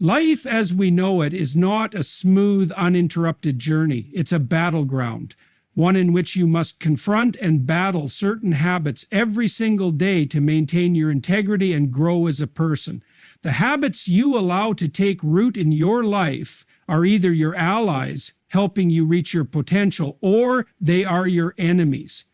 Life as we know it is not a smooth, uninterrupted journey. It's a battleground, one in which you must confront and battle certain habits every single day to maintain your integrity and grow as a person. The habits you allow to take root in your life are either your allies, helping you reach your potential, or they are your enemies,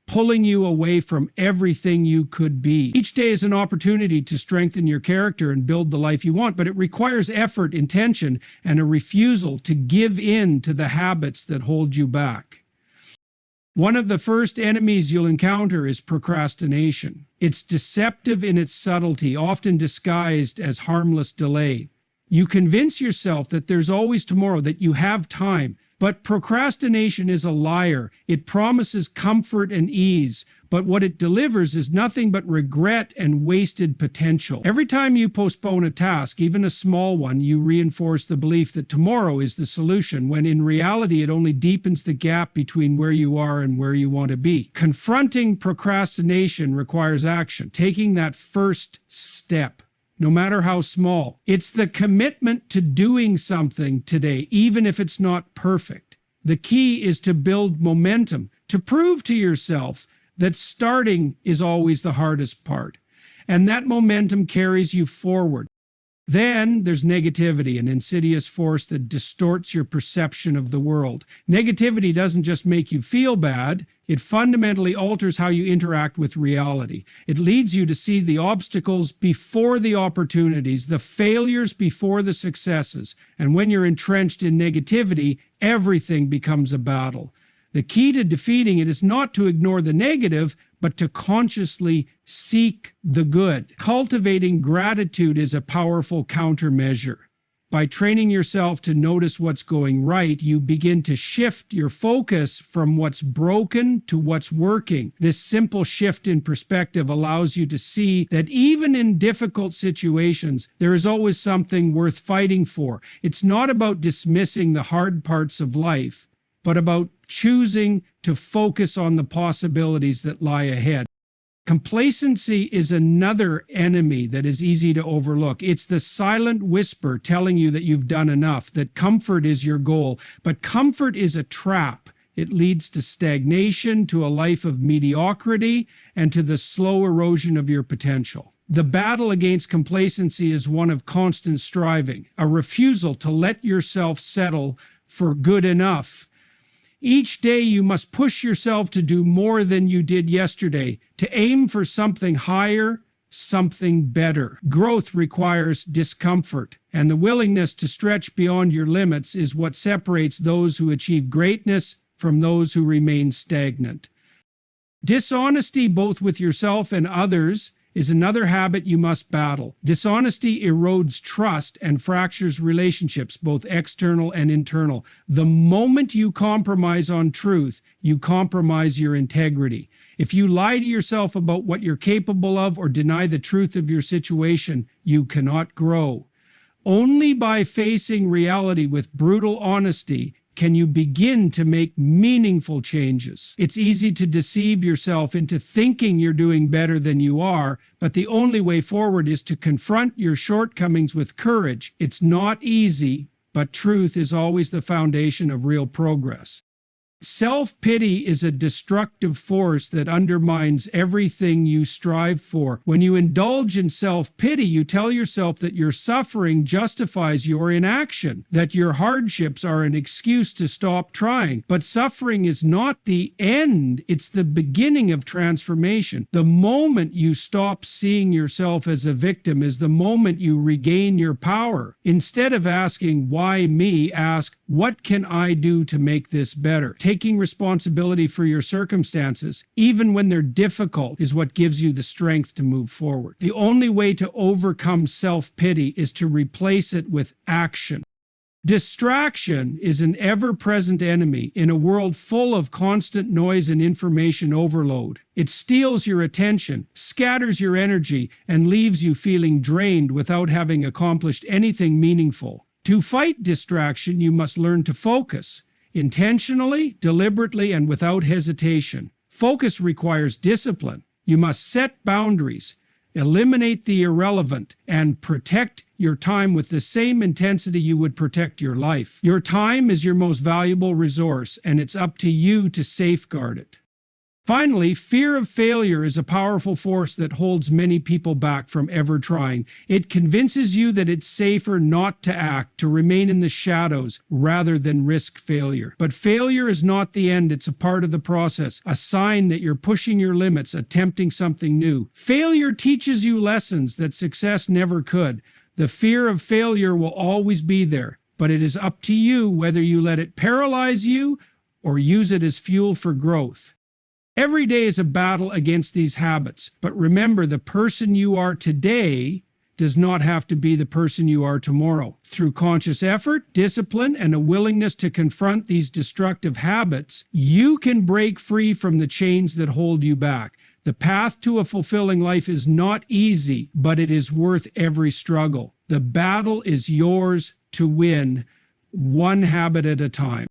pulling you away from everything you could be. Each day is an opportunity to strengthen your character and build the life you want, but it requires effort, intention, and a refusal to give in to the habits that hold you back. One of the first enemies you'll encounter is procrastination. It's deceptive in its subtlety, often disguised as harmless delay. You convince yourself that there's always tomorrow, that you have time. But procrastination is a liar. It promises comfort and ease, but what it delivers is nothing but regret and wasted potential. Every time you postpone a task, even a small one, you reinforce the belief that tomorrow is the solution, when in reality it only deepens the gap between where you are and where you want to be. Confronting procrastination requires action, taking that first step, no matter how small. It's the commitment to doing something today, even if it's not perfect. The key is to build momentum, to prove to yourself that starting is always the hardest part, and that momentum carries you forward. Then there's negativity, an insidious force that distorts your perception of the world. Negativity doesn't just make you feel bad, it fundamentally alters how you interact with reality. It leads you to see the obstacles before the opportunities, the failures before the successes. And when you're entrenched in negativity, everything becomes a battle. The key to defeating it is not to ignore the negative, but to consciously seek the good. Cultivating gratitude is a powerful countermeasure. By training yourself to notice what's going right, you begin to shift your focus from what's broken to what's working. This simple shift in perspective allows you to see that even in difficult situations, there is always something worth fighting for. It's not about dismissing the hard parts of life, but about choosing to focus on the possibilities that lie ahead. Complacency is another enemy that is easy to overlook. It's the silent whisper telling you that you've done enough, that comfort is your goal. But comfort is a trap. It leads to stagnation, to a life of mediocrity, and to the slow erosion of your potential. The battle against complacency is one of constant striving, a refusal to let yourself settle for good enough. Each day you must push yourself to do more than you did yesterday, to aim for something higher, something better. Growth requires discomfort, and the willingness to stretch beyond your limits is what separates those who achieve greatness from those who remain stagnant. Dishonesty, both with yourself and others, is another habit you must battle. Dishonesty erodes trust and fractures relationships, both external and internal. The moment you compromise on truth, you compromise your integrity. If you lie to yourself about what you're capable of or deny the truth of your situation, you cannot grow. Only by facing reality with brutal honesty can you begin to make meaningful changes. It's easy to deceive yourself into thinking you're doing better than you are, but the only way forward is to confront your shortcomings with courage. It's not easy, but truth is always the foundation of real progress. Self-pity is a destructive force that undermines everything you strive for. When you indulge in self-pity, you tell yourself that your suffering justifies your inaction, that your hardships are an excuse to stop trying. But suffering is not the end, it's the beginning of transformation. The moment you stop seeing yourself as a victim is the moment you regain your power. Instead of asking, "Why me?" ask, "What can I do to make this better?" Taking responsibility for your circumstances, even when they're difficult, is what gives you the strength to move forward. The only way to overcome self-pity is to replace it with action. Distraction is an ever-present enemy in a world full of constant noise and information overload. It steals your attention, scatters your energy, and leaves you feeling drained without having accomplished anything meaningful. To fight distraction, you must learn to focus. Intentionally, deliberately, and without hesitation. Focus requires discipline. You must set boundaries, eliminate the irrelevant, and protect your time with the same intensity you would protect your life. Your time is your most valuable resource, and it's up to you to safeguard it. Finally, fear of failure is a powerful force that holds many people back from ever trying. It convinces you that it's safer not to act, to remain in the shadows, rather than risk failure. But failure is not the end, it's a part of the process, a sign that you're pushing your limits, attempting something new. Failure teaches you lessons that success never could. The fear of failure will always be there, but it is up to you whether you let it paralyze you or use it as fuel for growth. Every day is a battle against these habits, but remember, the person you are today does not have to be the person you are tomorrow. Through conscious effort, discipline, and a willingness to confront these destructive habits, you can break free from the chains that hold you back. The path to a fulfilling life is not easy, but it is worth every struggle. The battle is yours to win, one habit at a time.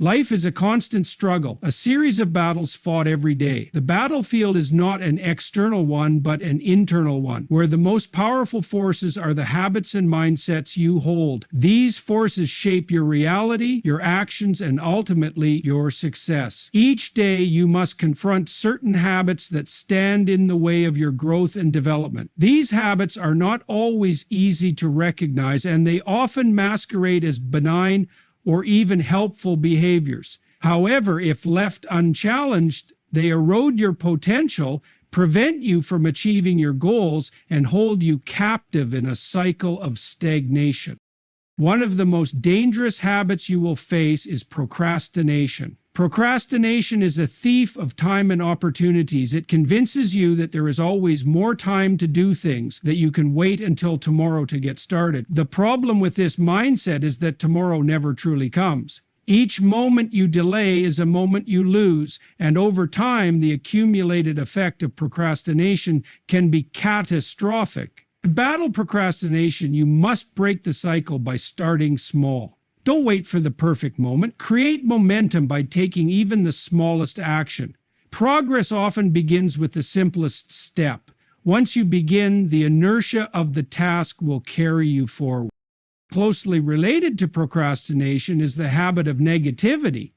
Life is a constant struggle, a series of battles fought every day. The battlefield is not an external one, but an internal one, where the most powerful forces are the habits and mindsets you hold. These forces shape your reality, your actions, and ultimately your success. Each day, you must confront certain habits that stand in the way of your growth and development. These habits are not always easy to recognize, and they often masquerade as benign or even helpful behaviors. However, if left unchallenged, they erode your potential, prevent you from achieving your goals, and hold you captive in a cycle of stagnation. One of the most dangerous habits you will face is procrastination. Procrastination is a thief of time and opportunities. It convinces you that there is always more time to do things, that you can wait until tomorrow to get started. The problem with this mindset is that tomorrow never truly comes. Each moment you delay is a moment you lose, and over time, the accumulated effect of procrastination can be catastrophic. To battle procrastination, you must break the cycle by starting small. Don't wait for the perfect moment. Create momentum by taking even the smallest action. Progress often begins with the simplest step. Once you begin, the inertia of the task will carry you forward. Closely related to procrastination is the habit of negativity.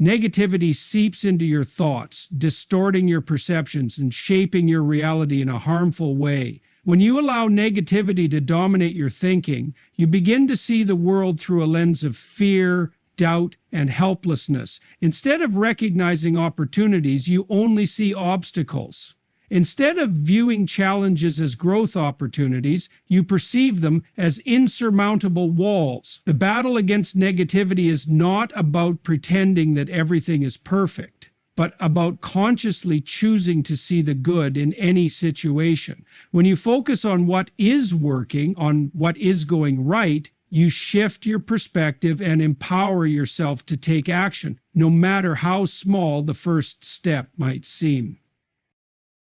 Negativity seeps into your thoughts, distorting your perceptions and shaping your reality in a harmful way. When you allow negativity to dominate your thinking, you begin to see the world through a lens of fear, doubt, and helplessness. Instead of recognizing opportunities, you only see obstacles. Instead of viewing challenges as growth opportunities, you perceive them as insurmountable walls. The battle against negativity is not about pretending that everything is perfect, but about consciously choosing to see the good in any situation. When you focus on what is working, on what is going right, you shift your perspective and empower yourself to take action, no matter how small the first step might seem.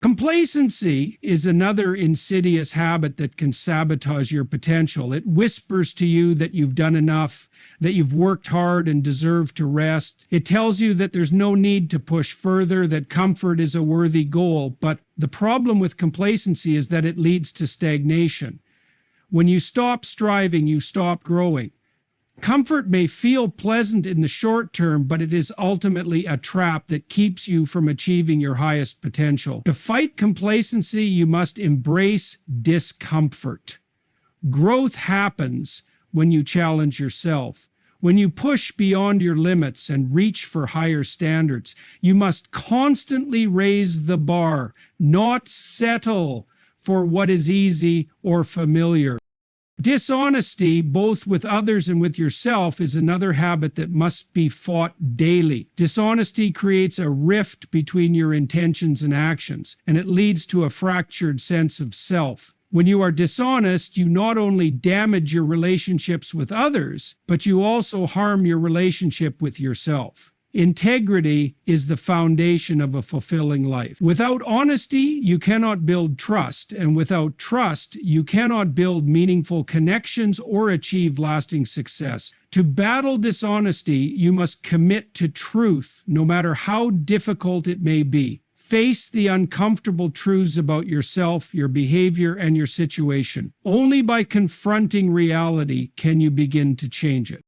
Complacency is another insidious habit that can sabotage your potential. It whispers to you that you've done enough, that you've worked hard and deserve to rest. It tells you that there's no need to push further, that comfort is a worthy goal. But the problem with complacency is that it leads to stagnation. When you stop striving, you stop growing. Comfort may feel pleasant in the short term, but it is ultimately a trap that keeps you from achieving your highest potential. To fight complacency, you must embrace discomfort. Growth happens when you challenge yourself. When you push beyond your limits and reach for higher standards, you must constantly raise the bar, not settle for what is easy or familiar. Dishonesty, both with others and with yourself, is another habit that must be fought daily. Dishonesty creates a rift between your intentions and actions, and it leads to a fractured sense of self. When you are dishonest, you not only damage your relationships with others, but you also harm your relationship with yourself. Integrity is the foundation of a fulfilling life. Without honesty, you cannot build trust, and without trust, you cannot build meaningful connections or achieve lasting success. To battle dishonesty, you must commit to truth, no matter how difficult it may be. Face the uncomfortable truths about yourself, your behavior, and your situation. Only by confronting reality can you begin to change it.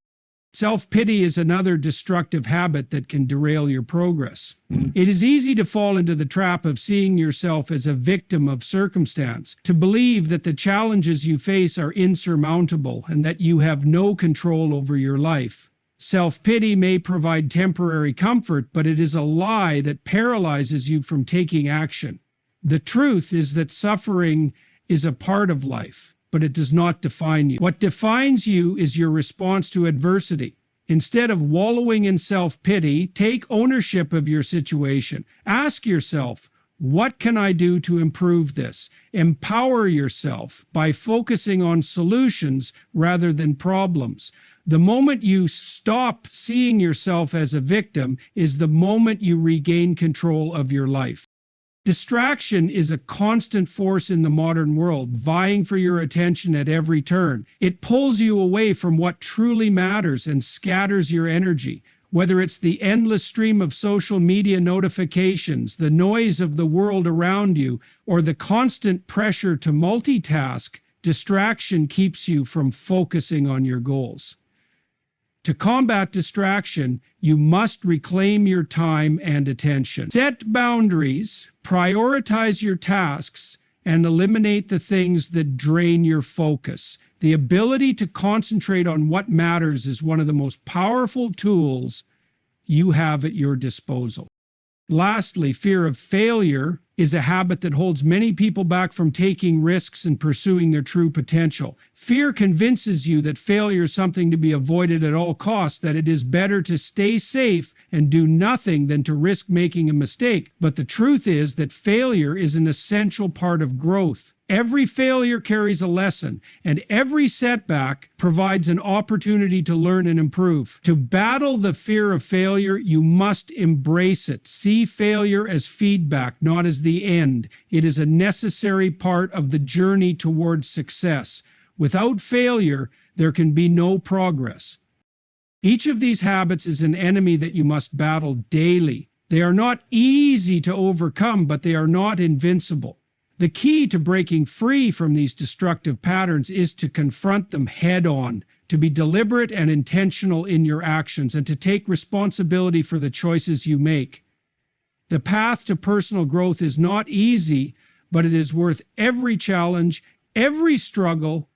Self-pity is another destructive habit that can derail your progress. It is easy to fall into the trap of seeing yourself as a victim of circumstance, to believe that the challenges you face are insurmountable and that you have no control over your life. Self-pity may provide temporary comfort, but it is a lie that paralyzes you from taking action. The truth is that suffering is a part of life, but it does not define you. What defines you is your response to adversity. Instead of wallowing in self-pity, take ownership of your situation. Ask yourself, what can I do to improve this? Empower yourself by focusing on solutions rather than problems. The moment you stop seeing yourself as a victim is the moment you regain control of your life. Distraction is a constant force in the modern world, vying for your attention at every turn. It pulls you away from what truly matters and scatters your energy. Whether it's the endless stream of social media notifications, the noise of the world around you, or the constant pressure to multitask, distraction keeps you from focusing on your goals. To combat distraction, you must reclaim your time and attention. Set boundaries, prioritize your tasks, and eliminate the things that drain your focus. The ability to concentrate on what matters is one of the most powerful tools you have at your disposal. Lastly, fear of failure is a habit that holds many people back from taking risks and pursuing their true potential. Fear convinces you that failure is something to be avoided at all costs, that it is better to stay safe and do nothing than to risk making a mistake. But the truth is that failure is an essential part of growth. Every failure carries a lesson, and every setback provides an opportunity to learn and improve. To battle the fear of failure, you must embrace it. See failure as feedback, not as the end. It is a necessary part of the journey towards success. Without failure, there can be no progress. Each of these habits is an enemy that you must battle daily. They are not easy to overcome, but they are not invincible. The key to breaking free from these destructive patterns is to confront them head-on, to be deliberate and intentional in your actions, and to take responsibility for the choices you make. The path to personal growth is not easy, but it is worth every challenge, every struggle,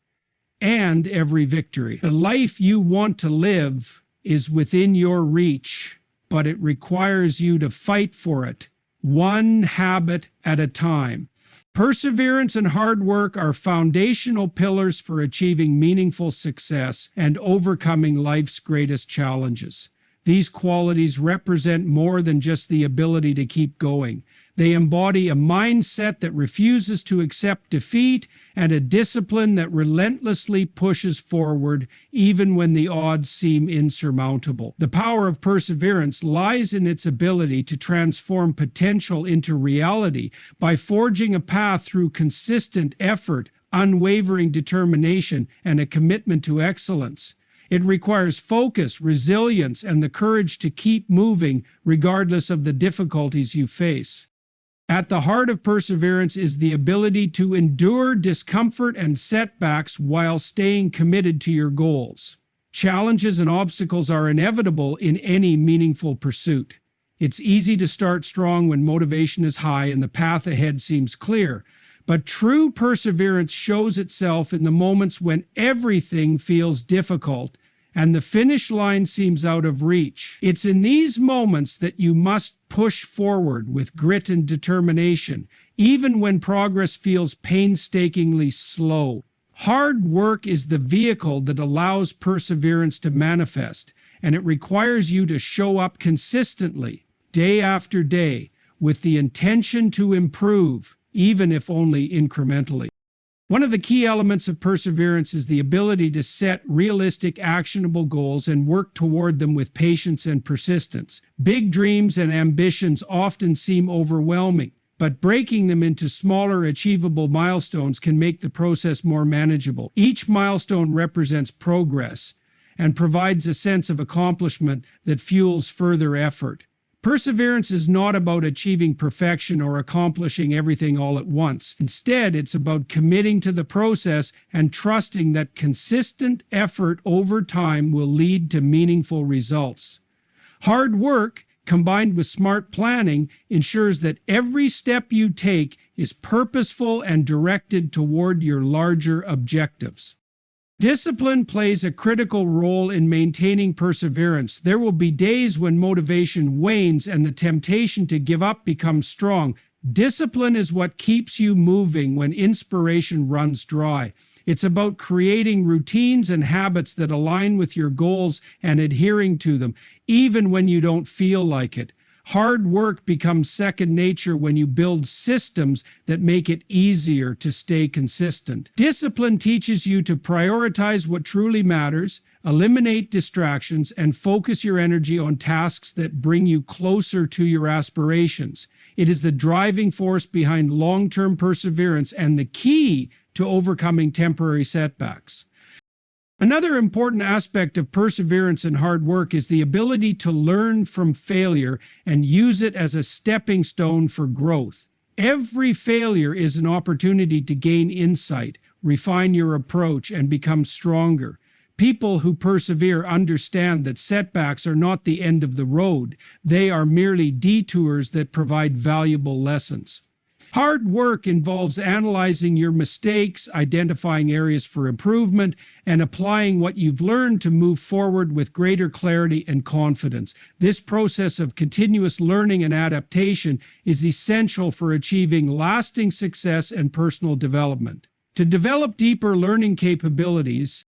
and every victory. The life you want to live is within your reach, but it requires you to fight for it, one habit at a time. Perseverance and hard work are foundational pillars for achieving meaningful success and overcoming life's greatest challenges. These qualities represent more than just the ability to keep going. They embody a mindset that refuses to accept defeat and a discipline that relentlessly pushes forward even when the odds seem insurmountable. The power of perseverance lies in its ability to transform potential into reality by forging a path through consistent effort, unwavering determination, and a commitment to excellence. It requires focus, resilience, and the courage to keep moving regardless of the difficulties you face. At the heart of perseverance is the ability to endure discomfort and setbacks while staying committed to your goals. Challenges and obstacles are inevitable in any meaningful pursuit. It's easy to start strong when motivation is high and the path ahead seems clear. But true perseverance shows itself in the moments when everything feels difficult and the finish line seems out of reach. It's in these moments that you must push forward with grit and determination, even when progress feels painstakingly slow. Hard work is the vehicle that allows perseverance to manifest, and it requires you to show up consistently, day after day, with the intention to improve, even if only incrementally. One of the key elements of perseverance is the ability to set realistic, actionable goals and work toward them with patience and persistence. Big dreams and ambitions often seem overwhelming, but breaking them into smaller, achievable milestones can make the process more manageable. Each milestone represents progress and provides a sense of accomplishment that fuels further effort. Perseverance is not about achieving perfection or accomplishing everything all at once. Instead, it's about committing to the process and trusting that consistent effort over time will lead to meaningful results. Hard work, combined with smart planning, ensures that every step you take is purposeful and directed toward your larger objectives. Discipline plays a critical role in maintaining perseverance. There will be days when motivation wanes and the temptation to give up becomes strong. Discipline is what keeps you moving when inspiration runs dry. It's about creating routines and habits that align with your goals and adhering to them, even when you don't feel like it. Hard work becomes second nature when you build systems that make it easier to stay consistent. Discipline teaches you to prioritize what truly matters, eliminate distractions, and focus your energy on tasks that bring you closer to your aspirations. It is the driving force behind long-term perseverance and the key to overcoming temporary setbacks. Another important aspect of perseverance and hard work is the ability to learn from failure and use it as a stepping stone for growth. Every failure is an opportunity to gain insight, refine your approach, and become stronger. People who persevere understand that setbacks are not the end of the road. They are merely detours that provide valuable lessons. Hard work involves analyzing your mistakes, identifying areas for improvement, and applying what you've learned to move forward with greater clarity and confidence. This process of continuous learning and adaptation is essential for achieving lasting success and personal development. To develop deeper learning capabilities,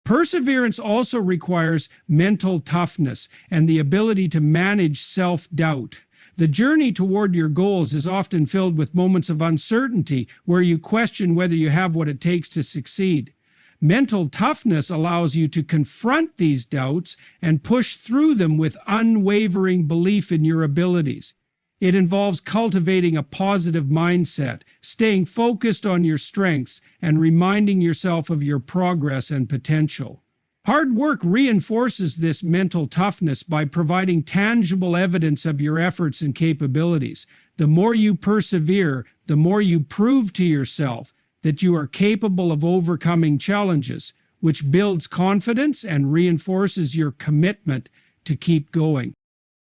perseverance also requires mental toughness and the ability to manage self-doubt. The journey toward your goals is often filled with moments of uncertainty where you question whether you have what it takes to succeed. Mental toughness allows you to confront these doubts and push through them with unwavering belief in your abilities. It involves cultivating a positive mindset, staying focused on your strengths, and reminding yourself of your progress and potential. Hard work reinforces this mental toughness by providing tangible evidence of your efforts and capabilities. The more you persevere, the more you prove to yourself that you are capable of overcoming challenges, which builds confidence and reinforces your commitment to keep going.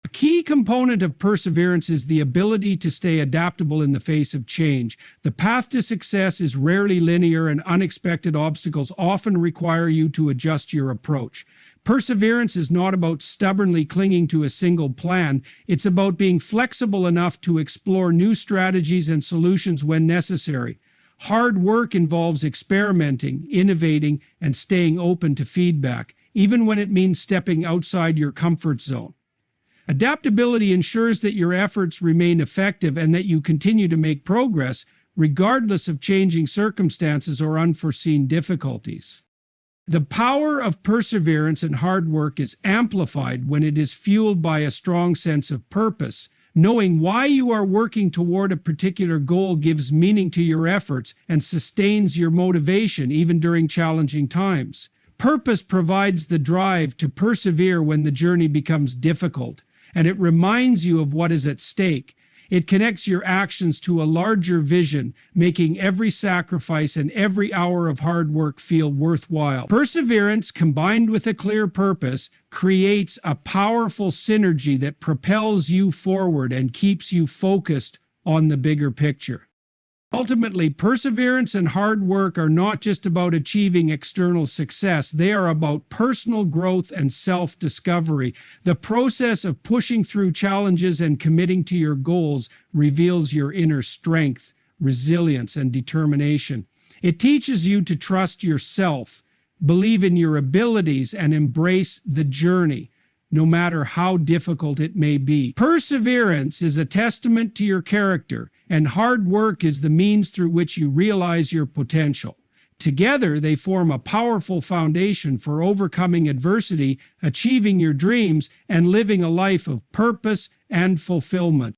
A key component of perseverance is the ability to stay adaptable in the face of change. The path to success is rarely linear, and unexpected obstacles often require you to adjust your approach. Perseverance is not about stubbornly clinging to a single plan. It's about being flexible enough to explore new strategies and solutions when necessary. Hard work involves experimenting, innovating, and staying open to feedback, even when it means stepping outside your comfort zone. Adaptability ensures that your efforts remain effective and that you continue to make progress, regardless of changing circumstances or unforeseen difficulties. The power of perseverance and hard work is amplified when it is fueled by a strong sense of purpose. Knowing why you are working toward a particular goal gives meaning to your efforts and sustains your motivation even during challenging times. Purpose provides the drive to persevere when the journey becomes difficult, and it reminds you of what is at stake. It connects your actions to a larger vision, making every sacrifice and every hour of hard work feel worthwhile. Perseverance, combined with a clear purpose, creates a powerful synergy that propels you forward and keeps you focused on the bigger picture. Ultimately, perseverance and hard work are not just about achieving external success. They are about personal growth and self-discovery. The process of pushing through challenges and committing to your goals reveals your inner strength, resilience, and determination. It teaches you to trust yourself, believe in your abilities, and embrace the journey, no matter how difficult it may be. Perseverance is a testament to your character, and hard work is the means through which you realize your potential. Together, they form a powerful foundation for overcoming adversity, achieving your dreams, and living a life of purpose and fulfillment.